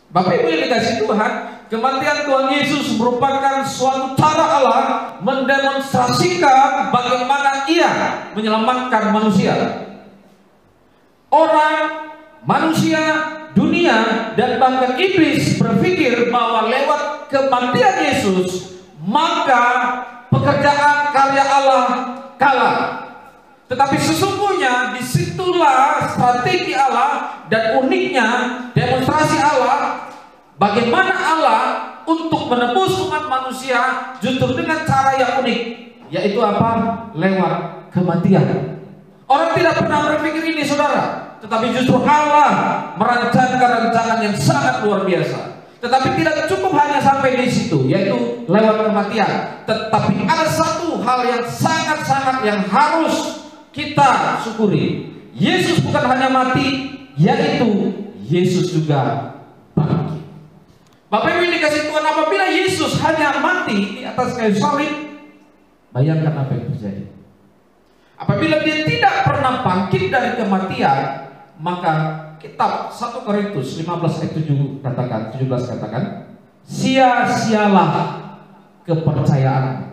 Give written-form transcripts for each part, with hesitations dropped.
Bapak Ibu yang dikasih Tuhan, kematian Tuhan Yesus merupakan suatu cara Allah mendemonstrasikan bagaimana Ia menyelamatkan manusia. Orang, manusia, dunia, dan bahkan iblis berpikir bahwa lewat kematian Yesus maka pekerjaan karya Allah kalah. Tetapi sesungguhnya disitulah strategi Allah dan uniknya demonstrasi Allah, bagaimana Allah untuk menebus umat manusia justru dengan cara yang unik, yaitu apa? Lewat kematian. Orang tidak pernah berpikir ini, saudara, tetapi justru Allah merancangkan rancangan yang sangat luar biasa. Tetapi tidak cukup hanya sampai di situ, yaitu lewat kematian. Tetapi ada satu hal yang sangat-sangat yang harus kita syukuri. Yesus bukan hanya mati, yaitu Yesus juga bangkit. Bapak Ibu dikasih Tuhan, apabila Yesus hanya mati di atas kayu salib, bayangkan apa yang terjadi. Apabila dia tidak pernah bangkit dari kematian, maka kitab 1 Korintus 15 ayat 7 katakan, 17 katakan, sia-sialah kepercayaan.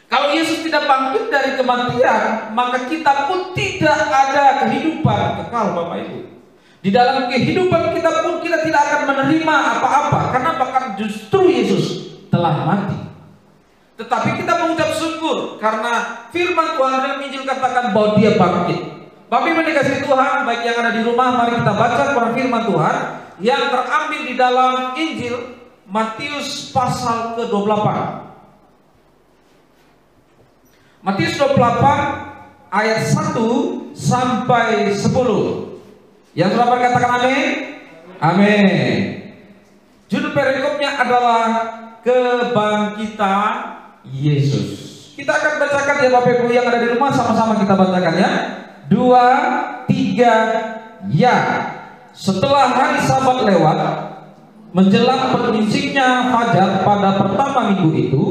Kalau Yesus tidak bangkit dari kematian, maka kita pun tidak ada kehidupan kekal, Bapak Ibu. Di dalam kehidupan kita pun kita tidak akan menerima apa-apa, karena bahkan justru Yesus telah mati. Tetapi kita mengucap syukur karena firman Tuhan dalam Injil katakan bahwa dia bangkit. Bapak Ibu dikasih Tuhan, baik yang ada di rumah, mari kita baca Quran firman Tuhan yang terambil di dalam Injil Matius pasal ke-28. Matius 28 ayat 1 sampai 10. Yang telah berkatakan amin? Amin. Judul perikopnya adalah kebangkitan Yesus. Kita akan bacakan ya Bapak Ibu yang ada di rumah, sama-sama kita bacakan ya. 2, 3, ya. Setelah hari Sabat lewat, menjelang berbisiknya fajar pada pertama minggu itu,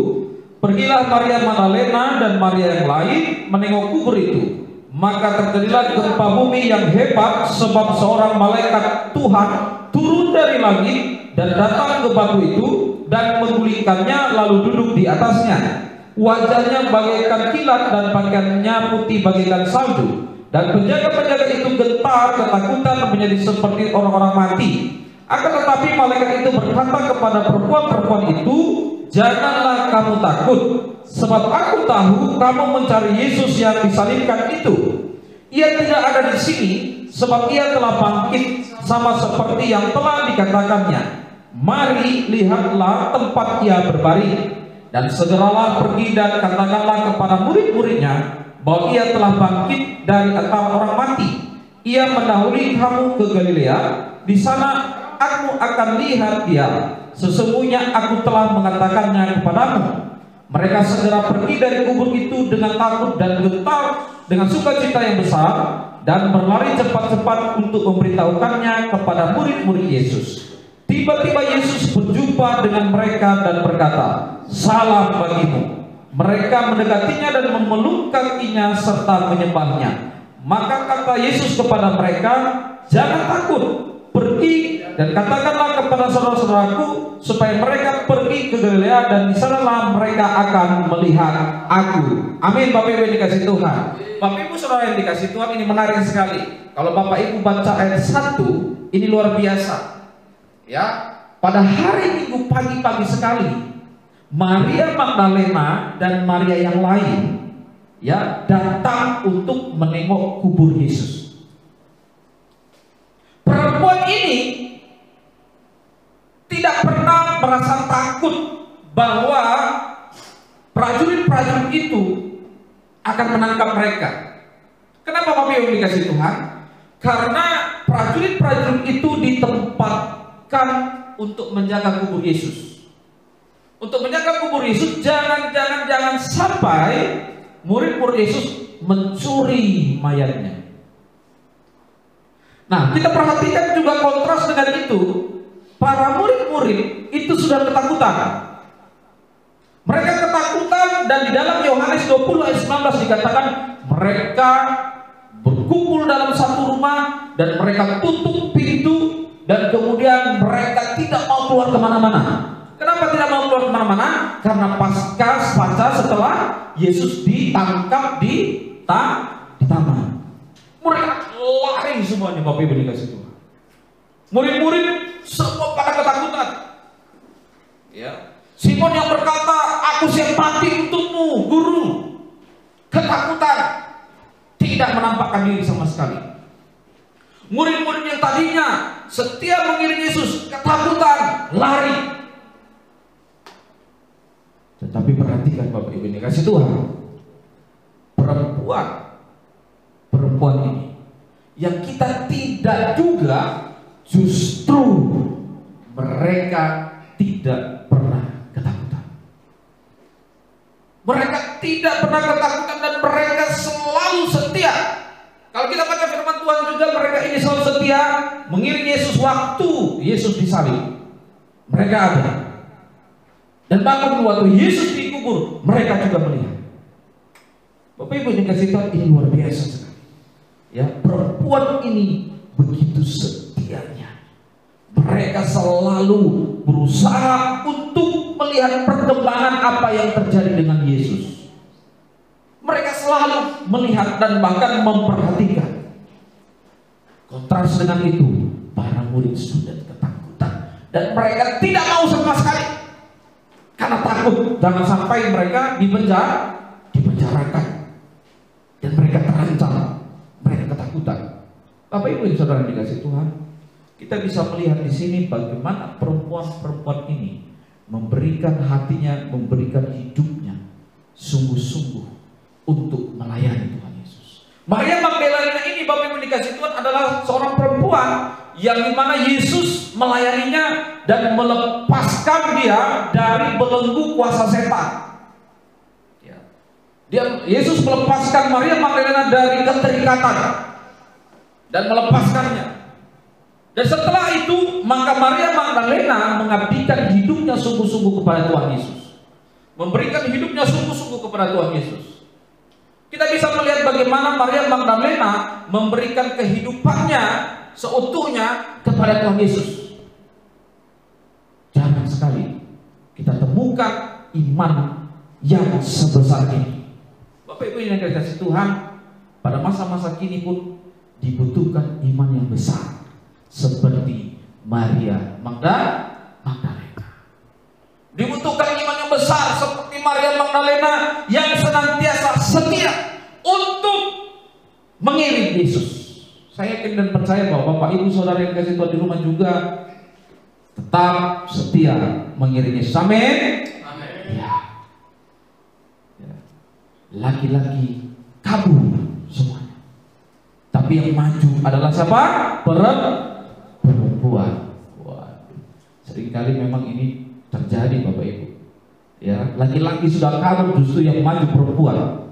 pergilah Maria Magdalena dan Maria yang lain menengok kubur itu. Maka terjadilah gempa bumi yang hebat, sebab seorang malaikat Tuhan turun dari langit dan datang ke batu itu dan menggulingkannya lalu duduk di atasnya. Wajahnya bagaikan kilat dan pakaiannya putih bagaikan salju. Dan penjaga-penjaga itu gentar ketakutan menjadi seperti orang-orang mati. Akan tetapi malaikat itu berkata kepada perempuan-perempuan itu, janganlah kamu takut, sebab aku tahu kamu mencari Yesus yang disalibkan itu. Ia tidak ada di sini, sebab ia telah bangkit sama seperti yang telah dikatakannya. Mari lihatlah tempat ia berbaring. Dan segeralah pergi dan katakanlah kepada murid-muridnya bahwa ia telah bangkit dari antara orang mati. Ia mendahului kamu ke Galilea, di sana aku akan lihat dia. Sesungguhnya aku telah mengatakannya kepadamu. Mereka segera pergi dari kubur itu dengan takut dan gentar, dengan sukacita yang besar, dan berlari cepat-cepat untuk memberitahukannya kepada murid-murid Yesus. Tiba-tiba Yesus berjumpa dengan mereka dan berkata, salam bagimu. Mereka mendekatinya dan memeluk kakinya serta menyembahnya. Maka kata Yesus kepada mereka, jangan takut, pergi dan katakanlah kepada saudara-saudaraku supaya mereka pergi ke Galilea dan di sanalah mereka akan melihat aku. Amin. Bapak Ibu yang dikasih Tuhan, Bapak Ibu saudara yang dikasih Tuhan, ini menarik sekali. Kalau Bapak Ibu baca ayat 1, ini luar biasa. Ya, pada hari Minggu pagi-pagi sekali, Maria Magdalena dan Maria yang lain ya datang untuk menengok kubur Yesus. Perempuan ini tidak pernah merasa takut bahwa prajurit-prajurit itu akan menangkap mereka. Kenapa Bapak Ibu dikasih Tuhan? Karena prajurit-prajurit itu ditempatkan untuk menjaga kubur Yesus. Untuk menjaga kubur Yesus, jangan sampai murid-murid Yesus mencuri mayatnya. Nah, kita perhatikan juga kontras dengan itu. Para murid-murid itu sudah ketakutan. Mereka ketakutan, dan di dalam Yohanes 20 ayat 19 dikatakan mereka berkumpul dalam satu rumah dan mereka tutup pintu dan kemudian mereka tidak mau keluar kemana-mana. Kenapa tidak mau keluar kemana-mana? Karena pasca setelah Yesus ditangkap di taman. Mereka lari semuanya, Bapak Ibu dikasih Tuhan. Murid-murid semua pada ketakutan. Ya. Simon yang berkata, aku siap mati untukmu, Guru. Ketakutan, tidak menampakkan diri sama sekali. Murid-murid yang tadinya setia mengiring Yesus, ketakutan, lari. Tetapi perhatikan Bapak Ibu dikasih Tuhan, perempuan ini yang kita tidak duga, justru mereka tidak pernah ketakutan. Mereka tidak pernah ketakutan dan mereka selalu setia. Kalau kita baca firman Tuhan juga, mereka ini selalu setia mengiring Yesus waktu Yesus disalib. Mereka ada. Dan bahkan waktu Yesus dikubur, mereka juga melihat. Bapak Ibu dikasih Tuhan, ini luar biasa sekali. Ya, perempuan ini begitu setianya. Mereka selalu berusaha untuk melihat perkembangan apa yang terjadi dengan Yesus. Mereka selalu melihat dan bahkan memperhatikan. Kontras dengan itu, para murid sudah ketakutan dan mereka tidak mau sama sekali. Karena takut jangan sampai mereka dipenjarakan dan mereka terancam, mereka ketakutan. Bapak Ibu yang saudara dikasih Tuhan, kita bisa melihat di sini bagaimana perempuan-perempuan ini memberikan hatinya, memberikan hidupnya sungguh-sungguh untuk melayani Tuhan Yesus. Maria Magdalena ini, Bapak Ibu dikasih Tuhan, adalah seorang perempuan yang dimana Yesus melayaninya dan melepaskan dia dari belenggu kuasa setan. Yesus melepaskan Maria Magdalena dari keterikatan dan melepaskannya. Dan setelah itu maka Maria Magdalena mengabdikan hidupnya sungguh-sungguh kepada Tuhan Yesus, memberikan hidupnya sungguh-sungguh kepada Tuhan Yesus. Kita bisa melihat bagaimana Maria Magdalena memberikan kehidupannya seutuhnya kepada Tuhan Yesus. Jarang sekali kita temukan iman yang sebesar ini. Bapak Ibu yang dikasihi Tuhan, pada masa-masa kini pun dibutuhkan iman yang besar seperti Maria Magdalena. Dibutuhkan iman yang besar seperti Maria Magdalena yang senantiasa setia untuk mengiring Yesus. Saya yakin dan percaya bahwa Bapak Ibu Saudara yang dikasihi Tuhan di rumah juga tetap setia mengiring Yesus. Amin. Ya. Laki-laki kabur semuanya, tapi yang maju adalah siapa? Perempuan. Waduh, seringkali memang ini terjadi Bapak Ibu. Ya, laki-laki sudah kabur, justru yang maju perempuan.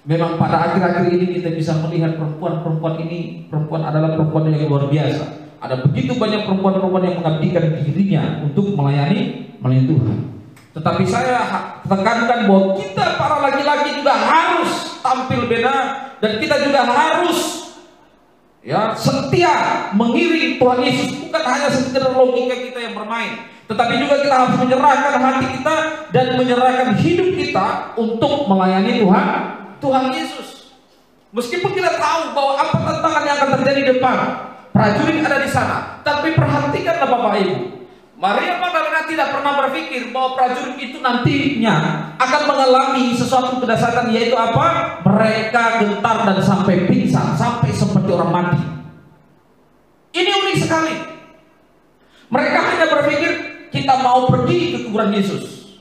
Memang pada akhir-akhir ini kita bisa melihat perempuan ini, perempuan adalah perempuan yang luar biasa. Ada begitu banyak perempuan-perempuan yang mengabdikan dirinya untuk melayani Tuhan. Tetapi saya tekankan bahwa kita para laki-laki juga harus tampil beda dan kita juga harus setia mengiring Tuhan Yesus. Bukan hanya sekedar logika kita yang bermain, tetapi juga kita harus menyerahkan hati kita dan menyerahkan hidup kita untuk melayani Tuhan Yesus. Meskipun kita tahu bahwa apa tantangan yang akan terjadi di depan, prajurit ada di sana, tapi perhatikanlah Bapak Ibu, Maria Magdalena tidak pernah berpikir bahwa prajurit itu nantinya akan mengalami sesuatu kedahsyatan, yaitu apa? Mereka gentar dan sampai pingsan, sampai seperti orang mati. Ini unik sekali. Mereka hanya berpikir kita mau pergi ke kuburan Yesus.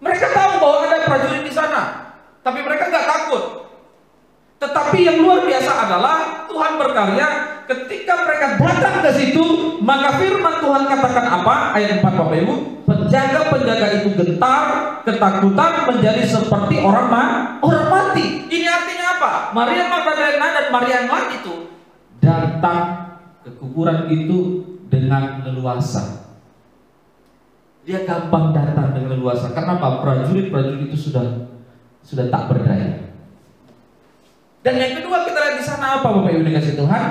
Mereka tahu bahwa ada prajurit di sana, tapi mereka nggak takut. Tetapi yang luar biasa adalah Tuhan berkarya ketika mereka datang ke situ, maka firman Tuhan katakan apa? Ayat 4 Bapak Ibu, penjaga-penjaga itu gentar, ketakutan, menjadi seperti orang mati. Ini artinya apa? Maria Magdalena dan Maria yang lain itu datang ke kuburan itu dengan leluasa. Dia gampang datang dengan leluasa. Karena apa? Prajurit itu sudah tak berdaya. Dan yang kedua kita lihat di sana apa Bapak Ibu dikasih Tuhan?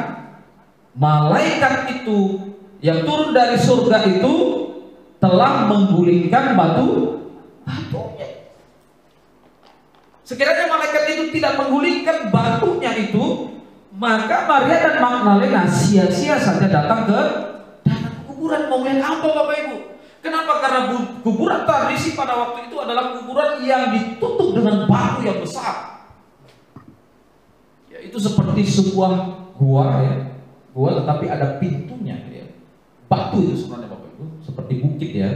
malaikat itu yang turun dari surga itu telah menggulingkan batunya. Sekiranya malaikat itu tidak menggulingkan batunya itu, maka Maria dan Magdalena sia-sia saja datang ke kuburan. Mau lihat apa Bapak Ibu? Kenapa? Karena kuburan tradisi pada waktu itu adalah kuburan yang ditutup dengan batu yang besar. Ya, itu seperti sebuah gua ya. Gua tetapi ada pintunya ya. Batu itu sebenarnya Bapak Ibu, seperti bukit ya.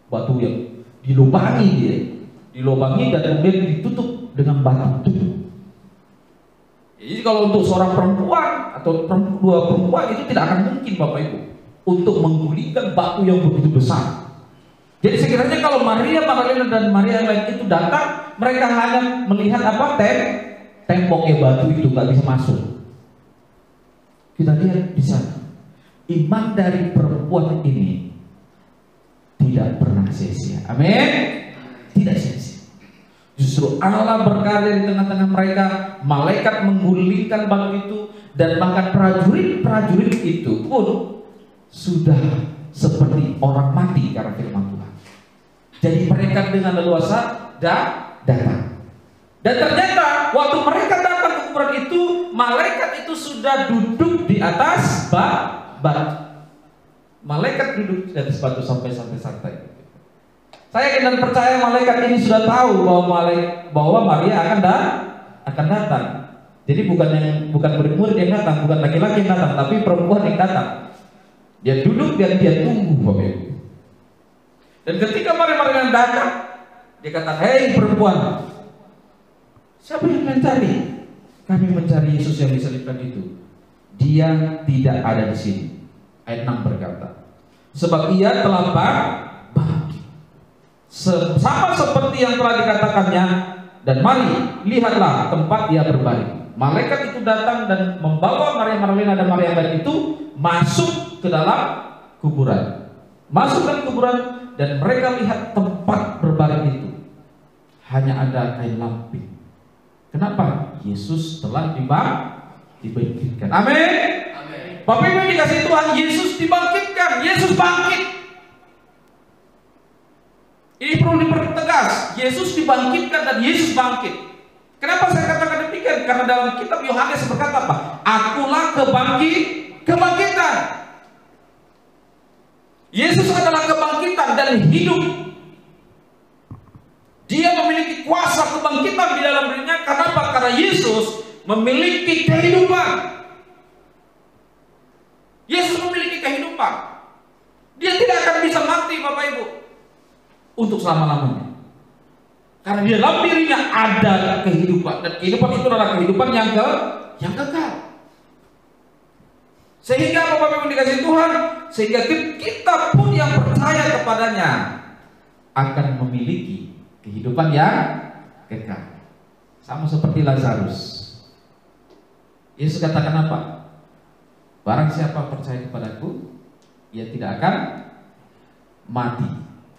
Batu yang dilubangi dia. Dilubangi dan kemudian ditutup dengan batu. Jadi kalau untuk seorang perempuan atau dua perempuan itu tidak akan mungkin Bapak Ibu untuk menggulingkan batu yang begitu besar. Jadi sekiranya kalau Maria Magdalena dan Maria yang lain itu datang, mereka hanya melihat apa? Temboknya batu itu nggak bisa masuk. Kita lihat di sana, iman dari perempuan ini tidak pernah sia-sia. Amin. Tidak sia-sia. Justru Allah berkarya di tengah-tengah mereka. Malaikat menggulingkan batu itu, dan bahkan prajurit-prajurit itu pun sudah seperti orang mati karena firman Tuhan. Jadi mereka dengan leluasa datang. Dan ternyata waktu mereka datang ke kuburan itu, malaikat itu sudah duduk di atas batu. Malaikat duduk di atas batu sampai santai. Saya yakin dan percaya malaikat ini sudah tahu bahwa Maria akan datang. Jadi bukan murid-murid yang datang, bukan laki-laki yang datang, tapi perempuan yang datang. Dia duduk dan dia tunggu Bapak Ibu. Dan ketika Maria datang, dia kata, "Hei perempuan, siapa yang mencari?" "Kami mencari Yesus yang disalibkan itu. Dia tidak ada di sini." Ayat 6 berkata, "Sebab ia telah bangkit, sama seperti yang telah dikatakannya. Dan mari, lihatlah tempat dia berbaring." Malaikat itu datang dan membawa Maria Magdalena dan Maria lain itu masuk ke dalam kuburan. Masuk ke kuburan, dan mereka lihat tempat berbaring itu hanya ada kain lampin. Kenapa? Yesus telah dibangkitkan. Amin. Bapak Ibu dikasih Tuhan, Yesus dibangkitkan. Yesus bangkit. Ini perlu dipertegas. Yesus dibangkitkan dan Yesus bangkit. Kenapa saya katakan demikian? Karena dalam kitab Yohanes berkata apa? Akulah kebangkitan. Yesus adalah kebangkitan dan hidup. Dia memiliki kuasa kebangkitan di dalam dirinya. Kenapa? Karena Yesus memiliki kehidupan. Yesus memiliki kehidupan. Dia tidak akan bisa mati Bapak Ibu untuk selama-lamanya. Karena di dalam dirinya ada kehidupan, dan kehidupan itu adalah kehidupan yang kekal. Sehingga Bapak Ibu dikasih Tuhan, sehingga kita pun yang percaya kepadanya akan memiliki kehidupan yang kekal. Sama seperti Lazarus. Yesus katakan apa? Barang siapa percaya kepadaku, ia tidak akan mati,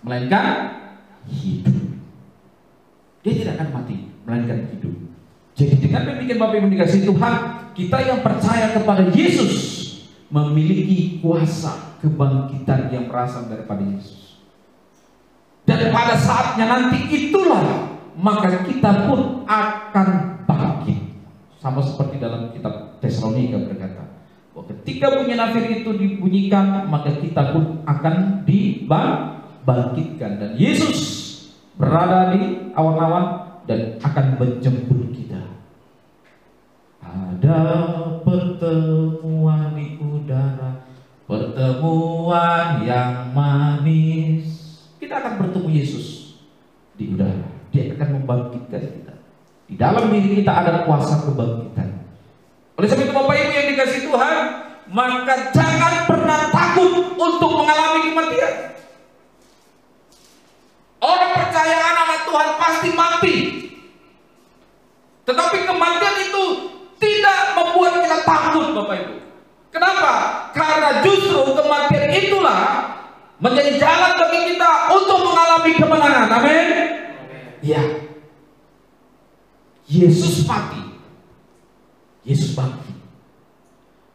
melainkan hidup. Dia tidak akan mati, melainkan hidup. Jadi dengan demikian Bapak Ibu dikasih Tuhan, kita yang percaya kepada Yesus memiliki kuasa kebangkitan yang berasal daripada Yesus. Dan pada saatnya nanti itulah maka kita pun akan bangkit. Sama seperti dalam kitab Tesalonika berkata, bahwa ketika bunyi nafir itu dibunyikan, maka kita pun akan dibangkitkan. Dan Yesus berada di awan-awan dan akan menjemput kita. Ada pertemuan di udara, pertemuan yang manis. Kita akan bertemu Yesus di udara. Dia akan membangkitkan kita. Di dalam diri kita ada kuasa kebangkitan. Oleh sebab itu Bapak Ibu yang dikasih Tuhan, maka jangan pernah takut untuk mengalami kematian. Orang percaya anak Tuhan pasti mati. Tetapi kematian itu tidak membuat kita takut Bapak Ibu. Kenapa? Karena justru kematian itulah menjadi jalan bagi kita untuk mengalami kemenangan. Amin. Ya. Yesus mati. Yesus bangkit.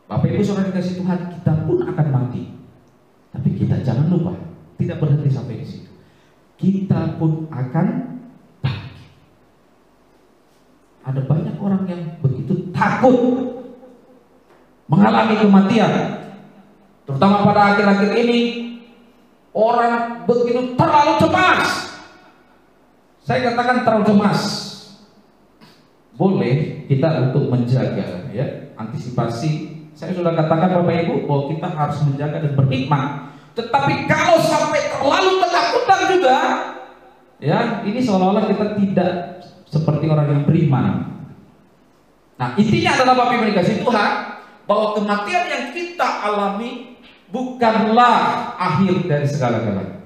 Bapak Ibu Saudara dikasih Tuhan, kita pun akan mati. Tapi kita jangan lupa, tidak berhenti sampai di situ. Kita pun akan bangkit. Ada banyak orang yang begitu takut mengalami kematian. Terutama pada akhir-akhir ini, orang begitu terlalu cemas. Saya katakan terlalu cemas. Boleh kita untuk menjaga, ya, antisipasi. Saya sudah katakan Bapak Ibu bahwa kita harus menjaga dan berhikmat. Tetapi kalau sampai terlalu ketakutan juga, ya, ini seolah-olah kita tidak seperti orang yang beriman. Nah, intinya adalah Bapak Ibu dikasih Tuhan, bahwa kematian yang kita alami bukanlah akhir dari segala-galanya.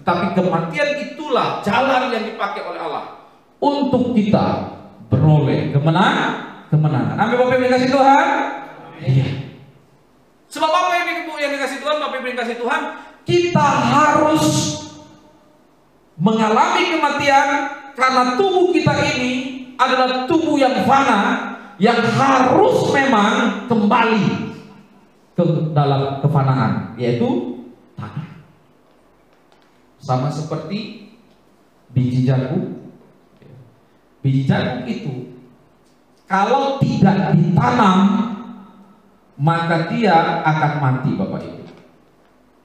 Tetapi kematian itulah jalan yang dipakai oleh Allah untuk kita beroleh kemenangan. Amin Bapak Ibu dikasih Tuhan. Iya. Sebab Bapak Ibu yang dikasih Tuhan, Bapak Ibu yang dikasih Tuhan, kita harus mengalami kematian karena tubuh kita ini adalah tubuh yang fana, yang harus memang kembali ke dalam kefanaan, yaitu tanah. Sama seperti biji jagung. Biji jagung itu kalau tidak ditanam, maka dia akan mati Bapak Ibu.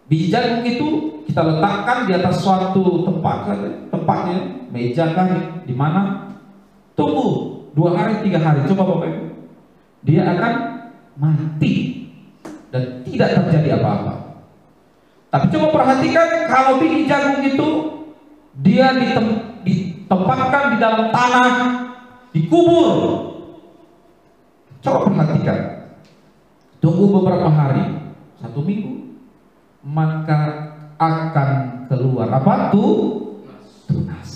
Biji jagung itu kita letakkan di atas suatu tempatnya, meja kan, di mana tumbuh 2 hari 3 hari. Coba Bapak Ibu, dia akan mati dan tidak terjadi apa-apa. Tapi coba perhatikan, kalau biji jagung itu dia ditempatkan di dalam tanah, dikubur. Coba perhatikan, tunggu beberapa hari, 1 minggu, maka akan keluar apa? Tunas.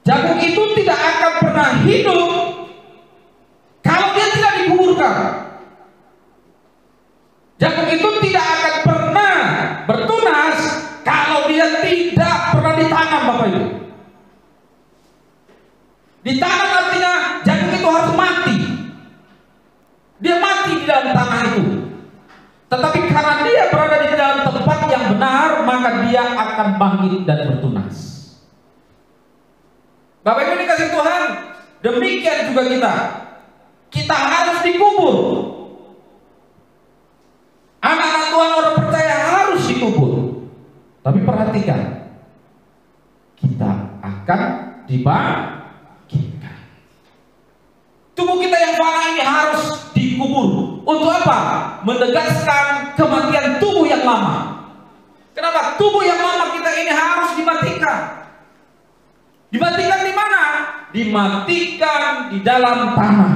Jagung itu tidak akan pernah hidup kalau dia tidak dikuburkan. Jagung itu tidak akan pernah bertunas kalau dia tidak pernah ditanam Bapak Ibu. Ditanam artinya jagung itu harus mati. Dia mati di dalam tanah itu. Tetapi karena dia berada di dalam tempat yang benar, maka dia akan bangkit dan bertunas. Bapak Ibu dikasih Tuhan, demikian juga kita. Kita harus dikubur. Anak-anak Tuhan, orang percaya harus dikubur. Tapi perhatikan, kita akan dibangkitkan. Tubuh kita yang fana ini harus dikubur. Untuk apa? Menegaskan kematian tubuh yang lama. Kenapa? Tubuh yang lama kita ini harus dimatikan. Dimatikan di mana? Dimatikan di dalam tanah.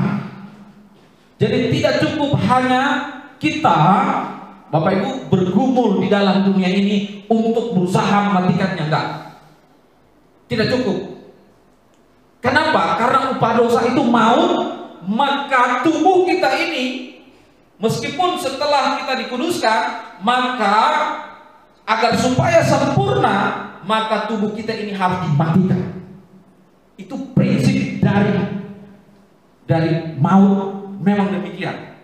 Jadi tidak cukup hanya kita, Bapak Ibu, bergumul di dalam dunia ini untuk berusaha mematikannya. Enggak. Tidak cukup. Kenapa? Karena upah dosa itu maut. Maka tubuh kita ini, meskipun setelah kita dikuduskan, maka agar supaya sempurna, maka tubuh kita ini harus dimatikan. Itu prinsip dari maut. Memang demikian.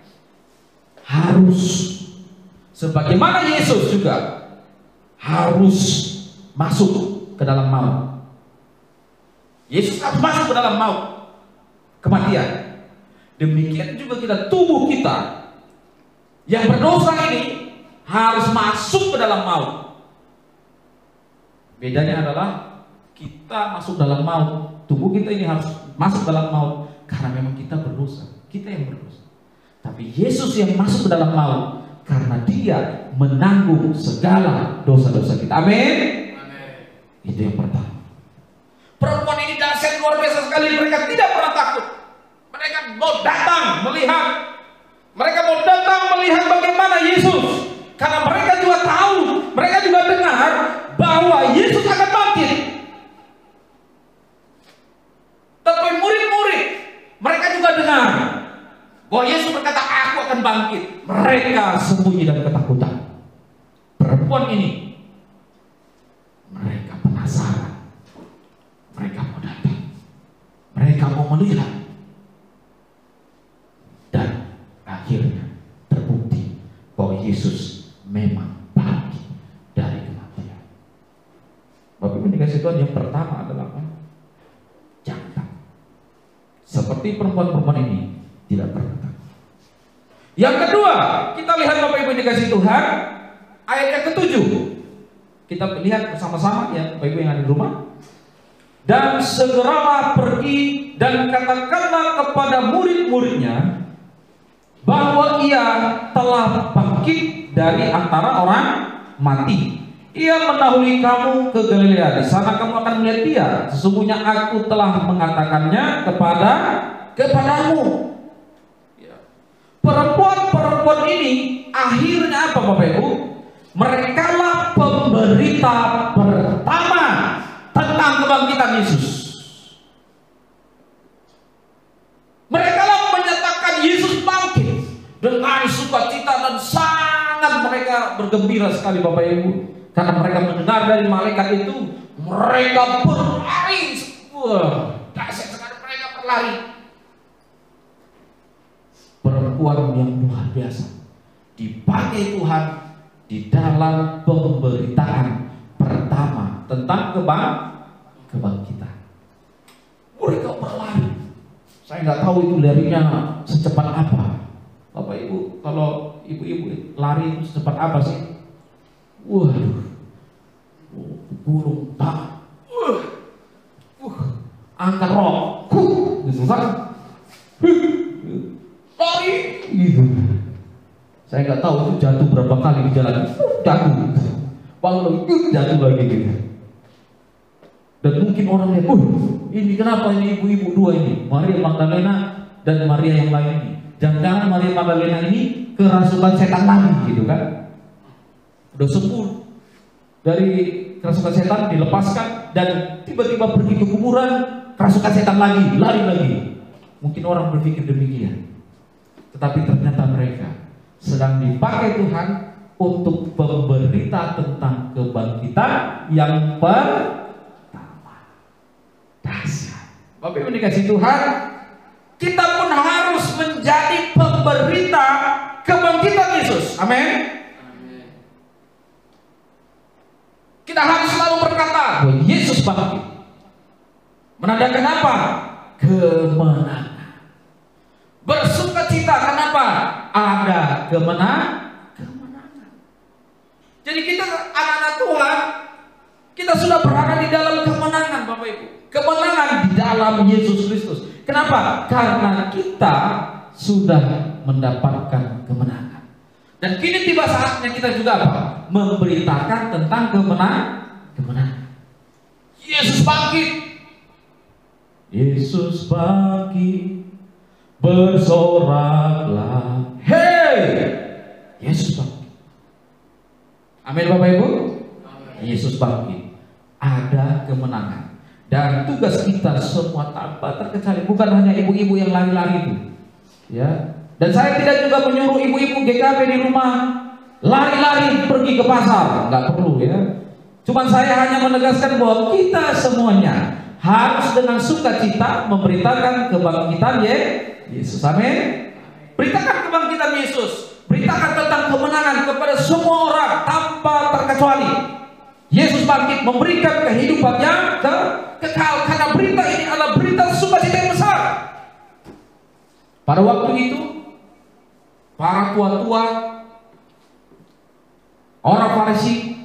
Harus, sebagaimana Yesus juga harus masuk ke dalam maut. Yesus harus masuk ke dalam maut, kematian. Demikian juga kita, tubuh kita yang berdosa ini harus masuk ke dalam maut. Bedanya adalah kita masuk dalam maut, tubuh kita ini harus masuk dalam maut karena memang kita berdosa, kita yang berdosa. Tapi Yesus yang masuk ke dalam maut karena dia menanggung segala dosa-dosa kita. Amin. Itu yang pertama. Perempuan ini dahsyat luar biasa sekali. Mereka tidak pernah takut. Mereka mau datang melihat. Mereka mau datang melihat bagaimana Yesus. Karena mereka juga tahu, mereka juga dengar bahwa Yesus akan bangkit. Tapi murid-murid, mereka juga dengar bahwa Yesus berkata, aku akan bangkit. Mereka sembunyi dalam ketakutan. Perempuan ini, mereka penasaran. Mereka mau datang. Mereka mau melihat. bahwa Yesus memang bangkit dari kematian. Bapak Ibu dikasih Tuhan, yang pertama adalah apa? Jangan takut. Seperti perempuan-perempuan ini tidak pernah takut. Yang kedua, kita lihat Bapak Ibu dikasih Tuhan, ayat yang ke-7. Kita lihat bersama-sama ya, Bapak Ibu yang ada di rumah. Dan segeralah pergi dan katakanlah kepada murid-muridnya bahwa ia telah bangkit dari antara orang mati. Ia mendahului kamu ke Galilea. Di sana kamu akan melihat dia. Sesungguhnya aku telah mengatakannya kepadamu. Perempuan-perempuan ini akhirnya apa Bapak Ibu? Mereka lah pemberita pertama tentang kebangkitan Yesus. Mereka lah menyatakan Yesus bangkit dengan sukacita, dan sangat mereka bergembira sekali Bapak Ibu, karena mereka mendengar dari malaikat itu. Mereka berlari. Wah, dahsyat sekali mereka berlari. Perempuan yang luar biasa dipakai Tuhan di dalam pemberitaan pertama tentang kebangkitan. Mereka berlari. Saya nggak tahu itu larinya secepat apa. Bapak Ibu, kalau ibu-ibu lari itu secepat apa sih? Waduh, burung tak, angkat rok, gitu kan? Lari, gitu. Saya nggak tahu itu jatuh berapa kali di jalan, jatuh, bangun lagi, jatuh lagi gitu. Dan mungkin orang lihat, ini kenapa ini ibu-ibu dua ini, Maria Magdalena dan Maria yang lain ini. Jangan-jangan Maria Magdalena ini kerasukan setan lagi, gitu kan? Udah sembuh dari kerasukan setan, dilepaskan, dan tiba-tiba pergi ke kuburan, kerasukan setan lagi, lari lagi. Mungkin orang berpikir demikian, tetapi ternyata mereka sedang dipakai Tuhan untuk pemberita tentang kebangkitan yang pertama. Dahsyat. Bapak Ibu dikasih Tuhan, kita pun harus menjadi pemberita kebangkitan Yesus. Amin. Kita harus selalu berkata bahwa Yesus bangkit. Menandakan apa? Kemenangan. Bersukacita, kenapa? Ada kemenangan. Jadi kita anak-anak Tuhan, kita sudah berada di dalam kemenangan Bapak Ibu. Kemenangan di dalam Yesus Kristus. Kenapa? Karena kita sudah mendapatkan kemenangan. Dan kini tiba saatnya kita juga apa? Memberitakan tentang kemenangan. Yesus bangkit. Yesus bangkit. Bersoraklah. Hei! Yesus bangkit. Amin Bapak Ibu. Yesus bangkit. Ada kemenangan. Dan tugas kita semua tanpa terkecuali, bukan hanya ibu-ibu yang lari-lari itu, ya. Dan saya tidak juga menyuruh ibu-ibu GKP di rumah lari-lari pergi ke pasar, nggak perlu ya. Cuman saya hanya menegaskan bahwa kita semuanya harus dengan sukacita memberitakan kebangkitan Yesus. Amin. Beritakan kebangkitan Yesus, beritakan tentang kemenangan kepada semua orang tanpa terkecuali. Yesus bangkit memberikan kehidupan yang kekal, karena berita ini adalah berita sukacita yang besar. Pada waktu itu, para tua-tua, orang Farisi,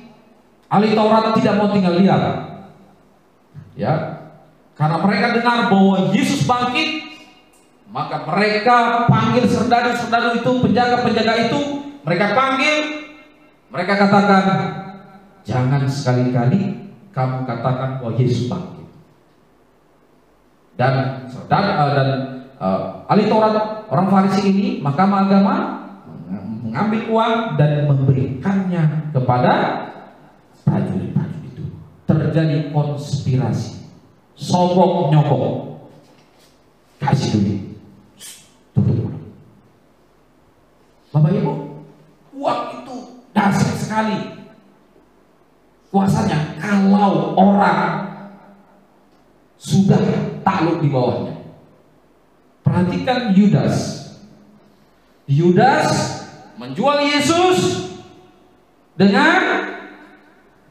ahli Taurat tidak mau tinggal diam, ya, karena mereka dengar bahwa Yesus bangkit. Maka mereka panggil serdadu-serdadu itu, penjaga-penjaga itu, mereka panggil, mereka katakan, jangan sekali-kali kamu katakan bahwa Yesus bangkit. Dan ahli Taurat, orang Farisi ini, Mahkamah Agama mengambil uang dan memberikannya kepada prajurit-prajurit itu. Terjadi konspirasi, sogok nyogok, kasih duit, tutup. Bapak Ibu, uang itu dahsyat sekali kuasanya kalau orang sudah takluk di bawahnya. Perhatikan Yudas menjual Yesus dengan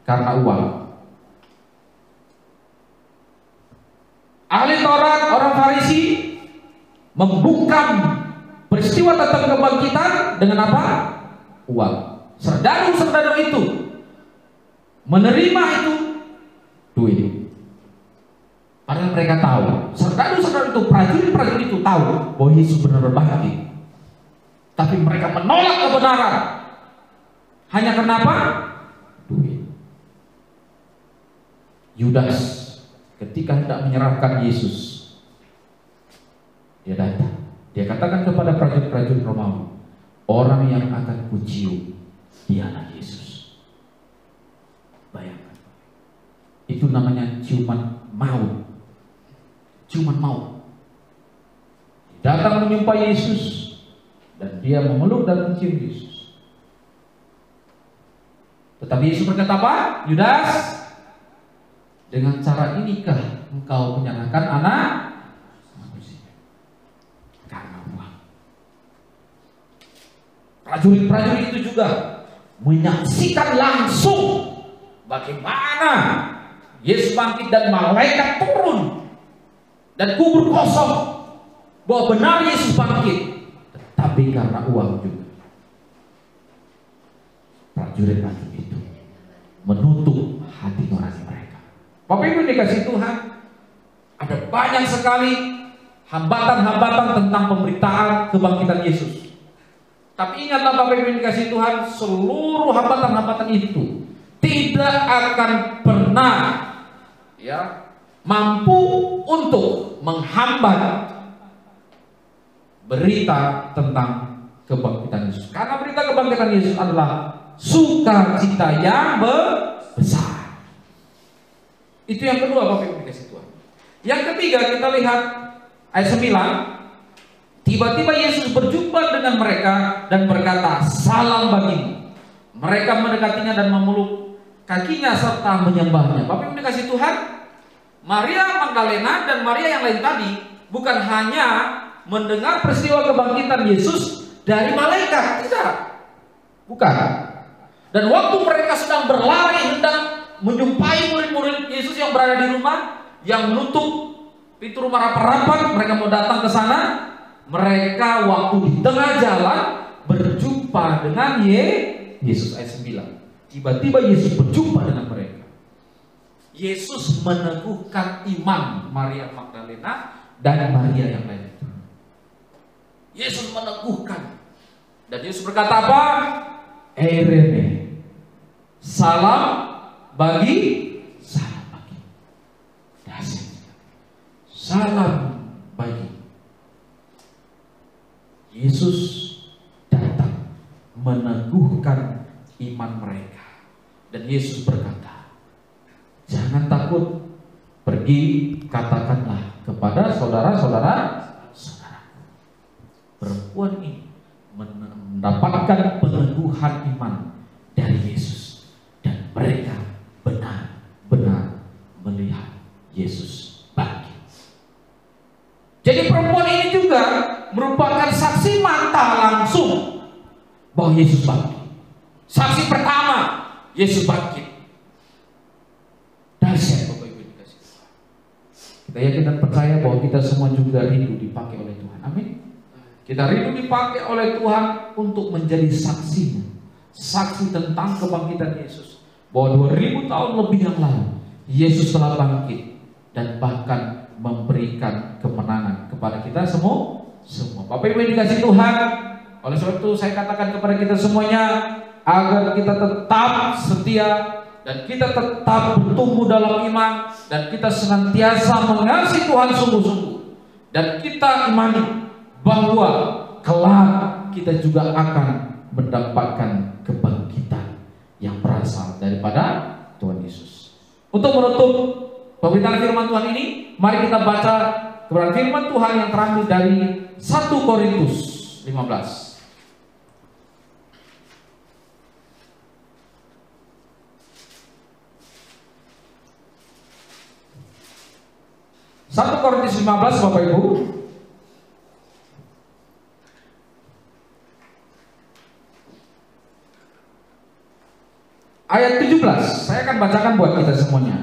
karena uang. Ahli Taurat, orang Farisi membungkam peristiwa tentang kebangkitan dengan apa? Uang. Serdadu-serdadu itu menerima itu duit. Padahal mereka tahu, serdadu-serdadu itu, prajurit-prajurit itu tahu bahwa Yesus benar-benar bangkit. Tapi mereka menolak kebenaran. Hanya kenapa? Duit. Yudas ketika hendak menyerahkan Yesus, dia datang. Dia katakan kepada prajurit-prajurit Romawi, orang yang akan kucium dialah Yesus. Bayangkan, itu namanya ciuman maut. Ciuman maut. Datang menyumpah Yesus dan dia memeluk dan mencium Yesus. Tetapi Yesus berkata apa? Yudas, dengan cara inikah engkau menyalahkan anak manusia? Karena uang. Prajurit-prajurit itu juga menyaksikan langsung bagaimana Yesus bangkit dan malaikat turun dan kubur kosong, bahwa benar Yesus bangkit. Tetapi karena uang juga, prajurit-prajurit itu menutup hati nurani mereka. Bapak Ibu dikasih Tuhan, ada banyak sekali hambatan-hambatan tentang pemberitaan kebangkitan Yesus. Tapi ingatlah Bapak Ibu dikasih Tuhan, seluruh hambatan-hambatan itu tidak akan pernah mampu untuk menghambat berita tentang kebangkitan Yesus. Karena berita kebangkitan Yesus adalah sukacita yang besar. Itu yang kedua Bapak Ibu dikasih Tuhan. Yang ketiga kita lihat ayat 9. Tiba-tiba Yesus berjumpa dengan mereka dan berkata, salam bagimu. Mereka mendekatinya dan memeluk kakinya serta menyembahnya. Bapak Ibu dikasih Tuhan, Maria Magdalena dan Maria yang lain tadi bukan hanya mendengar peristiwa kebangkitan Yesus dari malaikat, tidak, bukan. Dan waktu mereka sedang berlari hendak menjumpai murid-murid Yesus yang berada di rumah, yang menutup pintu rumah rapat-rapat, mereka mau datang ke sana. Mereka waktu di tengah jalan berjumpa dengan Yesus. Ayat 9. Tiba-tiba Yesus berjumpa dengan mereka. Yesus meneguhkan iman Maria Magdalena dan Maria yang lain. Yesus meneguhkan. Dan Yesus berkata apa? Eirene, salam bagi. Salam bagi. Yesus datang meneguhkan iman mereka. Dan Yesus berkata, jangan takut, pergi katakanlah kepada saudara-saudara. Perempuan ini mendapatkan peneguhan iman dari Yesus. Dan mereka benar-benar melihat Yesus bangkit. Jadi perempuan ini juga merupakan saksi mata langsung bahwa Yesus bangkit. Saksi pertama, Yesus bangkit. Dahsyat Bapak Ibu dikasih Tuhan. Kita yakin dan percaya bahwa kita semua juga rindu dipakai oleh Tuhan. Amin. Kita rindu dipakai oleh Tuhan untuk menjadi saksinya. Saksi tentang kebangkitan Yesus. Bahwa 2000 tahun lebih yang lalu Yesus telah bangkit dan bahkan memberikan kemenangan kepada kita semua. Bapak Ibu dikasih Tuhan, oleh sebab itu saya katakan kepada kita semuanya, agar kita tetap setia dan kita tetap bertumbuh dalam iman dan kita senantiasa mengasihi Tuhan sungguh-sungguh, dan kita imani bahwa kelak kita juga akan mendapatkan kebangkitan yang berasal daripada Tuhan Yesus. Untuk menutup pemberitaan firman Tuhan ini, mari kita baca kebenaran firman Tuhan yang terambil dari 1 Korintus 15. 1 Korintus 15 Bapak Ibu. ayat 17. Saya akan bacakan buat kita semuanya.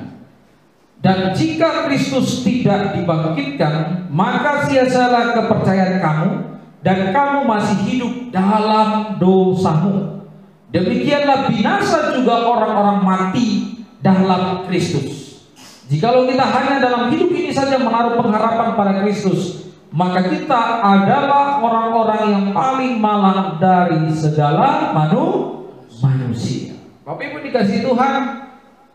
Dan jika Kristus tidak dibangkitkan, maka sia-sialah kepercayaan kamu, dan kamu masih hidup dalam dosamu. Demikianlah binasa juga orang-orang mati dalam Kristus. Jikalau kita hanya dalam hidup ini saja menaruh pengharapan pada Kristus, maka kita adalah orang-orang yang paling malang dari segala manusia. Bapak Ibu dikasihi Tuhan,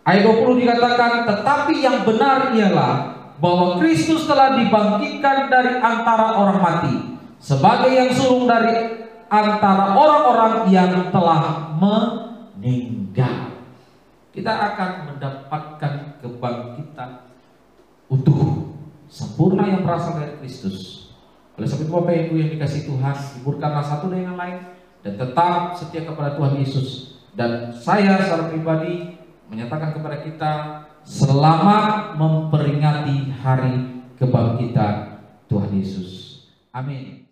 ayat 20 dikatakan, tetapi yang benar ialah bahwa Kristus telah dibangkitkan dari antara orang mati, sebagai yang sulung dari antara orang-orang yang telah meninggal. Kita akan mendapatkan kebangkitan utuh, sempurna yang berasal dari Kristus. Oleh sebab itu Bapak Ibu yang dikasihi Tuhan, hiburkanlah satu dengan lain dan tetap setia kepada Tuhan Yesus. Dan saya secara pribadi menyatakan kepada kita, selamat memperingati hari kebangkitan Tuhan Yesus. Amin.